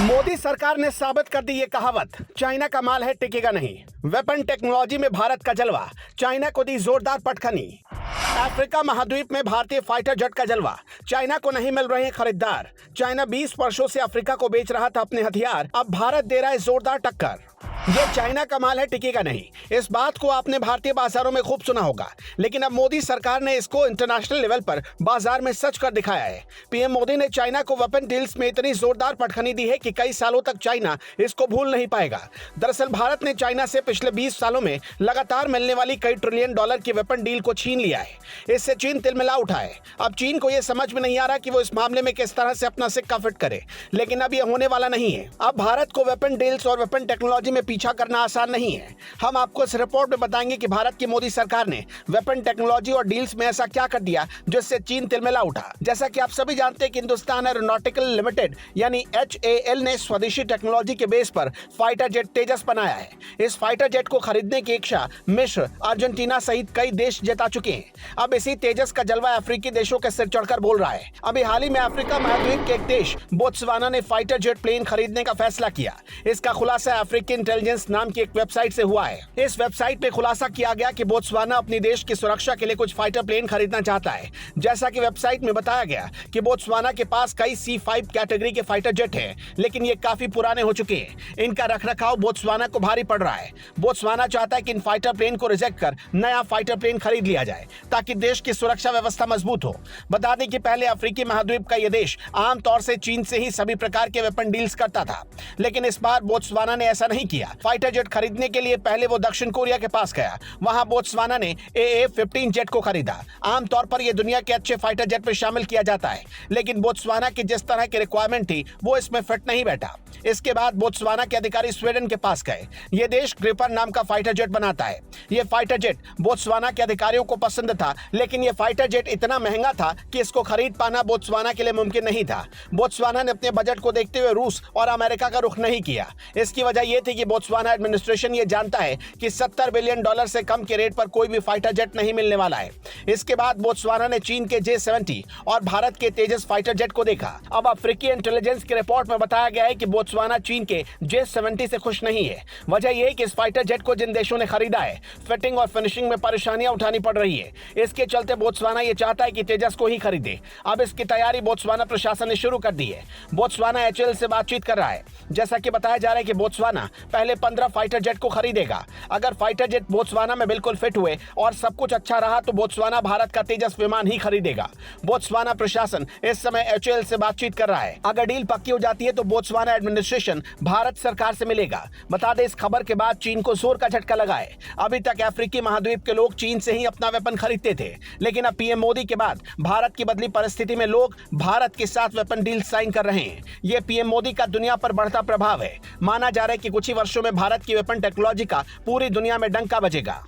मोदी सरकार ने साबित कर दी ये कहावत, चाइना का माल है टिकेगा नहीं। वेपन टेक्नोलॉजी में भारत का जलवा, चाइना को दी जोरदार पटखनी। अफ्रीका महाद्वीप में भारतीय फाइटर जेट का जलवा, चाइना को नहीं मिल रहे खरीदार। चाइना 20 वर्षों से अफ्रीका को बेच रहा था अपने हथियार, अब भारत दे रहा है जोरदार टक्कर। ये चाइना का माल है टिकेगा नहीं, इस बात को आपने भारतीय बाजारों में खूब सुना होगा, लेकिन अब मोदी सरकार ने इसको इंटरनेशनल लेवल पर बाजार में सच कर दिखाया है। पीएम मोदी ने चाइना को वेपन डील्स में इतनी जोरदार पटखनी दी है कि कई सालों तक चाइना इसको भूल नहीं पाएगा। दरअसल भारत ने चाइना से पिछले 20 सालों में लगातार मिलने वाली कई ट्रिलियन डॉलर की वेपन डील को छीन लिया है। इससे चीन तिलमिला उठा है। अब चीन को यह समझ में नहीं आ रहा कि वो इस मामले में किस तरह से अपना सिक्का फिट करे, लेकिन अब यह होने वाला नहीं है। अब भारत को वेपन डील्स और वेपन टेक्नोलॉजी में पीछा करना आसान नहीं है। हम आपको इस रिपोर्ट में बताएंगे कि भारत की मोदी सरकार ने वेपन टेक्नोलॉजी और डील्स में ऐसा क्या कर दिया जिससे चीन तिलमिला उठा। जैसा कि आप सभी जानते हैं कि हिंदुस्तान एरोनॉटिकल लिमिटेड यानी HAL ने स्वदेशी टेक्नोलॉजी के बेस पर फाइटर जेट तेजस बनाया है। इस फाइटर जेट को खरीदने की इच्छा मिस्र, अर्जेंटीना सहित कई देश जता चुके हैं। अब इसी तेजस का जलवा अफ्रीकी देशों के सिर चढ़कर बोल रहा है। अभी हाल ही में अफ्रीका महाद्वीप के एक देश बोत्सवाना ने फाइटर जेट प्लेन खरीदने का फैसला किया। इसका खुलासा अफ्रीकी इंटेलिजेंस नाम की एक वेबसाइट से हुआ है। इस वेबसाइट पे खुलासा किया गया कि बोत्सवाना अपनी देश की सुरक्षा के लिए कुछ फाइटर प्लेन खरीदना चाहता है। जैसा कि वेबसाइट में बताया गया कि बोत्सवाना के पास कई C5 कैटेगरी के फाइटर जेट हैं, लेकिन ये काफी पुराने हो चुके हैं। इनका रखरखाव बोत्सवाना को भारी पड़ रहा है। बोत्सवाना चाहता है कि इन फाइटर प्लेन को रिजेक्ट कर नया फाइटर प्लेन खरीद लिया जाए ताकि देश की सुरक्षा व्यवस्था मजबूत हो। बता दें कि पहले अफ्रीकी महाद्वीप का यह देश आमतौर से चीन से ही सभी प्रकार के वेपन डील्स करता था, लेकिन इस बार बोत्सवाना ने ऐसा नहीं किया। फाइटर जेट खरीदने के लिए पहले वो दक्षिण कोरिया के पास गया। वहां बोत्सवाना ने AA-15 जेट को खरीदा। आमतौर पर यह दुनिया के अच्छे फाइटर जेट में शामिल किया जाता है, लेकिन बोत्सवाना की जिस तरह की रिक्वायरमेंट थी वो इसमें फिट नहीं बैठा। इसके बाद बोत्सवाना के अधिकारी स्वीडन के पास गए। ये देश ग्रिफन नाम का फाइटर जेट बनाता है। ये फाइटर जेट बोत्सवाना के अधिकारियों को पसंद था, लेकिन ये फाइटर जेट इतना महंगा था कि इसको खरीद पाना बोत्सवाना के लिए मुमकिन नहीं था। बोत्सवाना ने अपने बजट को देखते हुए रूस और अमेरिका का रुख नहीं किया। इसकी वजह यह थी कि बोत्सवाना एडमिनिस्ट्रेशन ये जानता है कि $70 बिलियन से कम के रेट पर कोई भी फाइटर जेट नहीं मिलने वाला है। इसके बाद बोत्सवाना ने चीन के J-70 और भारत के तेजस फाइटर जेट को देखा। अब अफ्रीकी इंटेलिजेंस की रिपोर्ट में बताया गया है कि बोत्सवाना चीन के J-70 से खुश नहीं है। वजह यह है कि इस फाइटर जेट को जिन देशों ने खरीदा है, फिटिंग और फिनिशिंग में परेशानियां उठानी पड़ रही है। इसके चलते बोत्सवाना ये चाहता है कि तेजस को ही खरीदे। अब इसकी तैयारी बोत्सवाना प्रशासन ने शुरू कर दी है। बोत्सवाना HAL से बातचीत कर रहा है। जैसा कि बताया जा रहा है कि बोत्सवाना पहले 15 फाइटर जेट को खरीदेगा। अगर फाइटर जेट बोत्सवाना में बिल्कुल फिट हुए और सब कुछ अच्छा रहा तो बोत्सवाना भारत का तेजस विमान ही खरीदेगा। बोत्सवाना प्रशासन इस समय HAL से बातचीत कर रहा है। अगर डील पक्की हो जाती है तो बोत्सवाना एडमिनिस्ट्रेशन भारत सरकार से मिलेगा। बता दें, इस खबर के बाद चीन को जोर का झटका लगा है। अभी तक अफ्रीकी महाद्वीप के लोग चीन से ही अपना वेपन खरीदते थे, लेकिन अब पीएम मोदी के बाद भारत की बदली परिस्थिति में लोग भारत के साथ वेपन डील साइन कर रहे हैं। ये पीएम मोदी का दुनिया पर बढ़ता प्रभाव है। माना जा रहा है कि कुछ ही वर्षों में भारत की वेपन टेक्नोलॉजी का पूरी दुनिया में डंका बजेगा।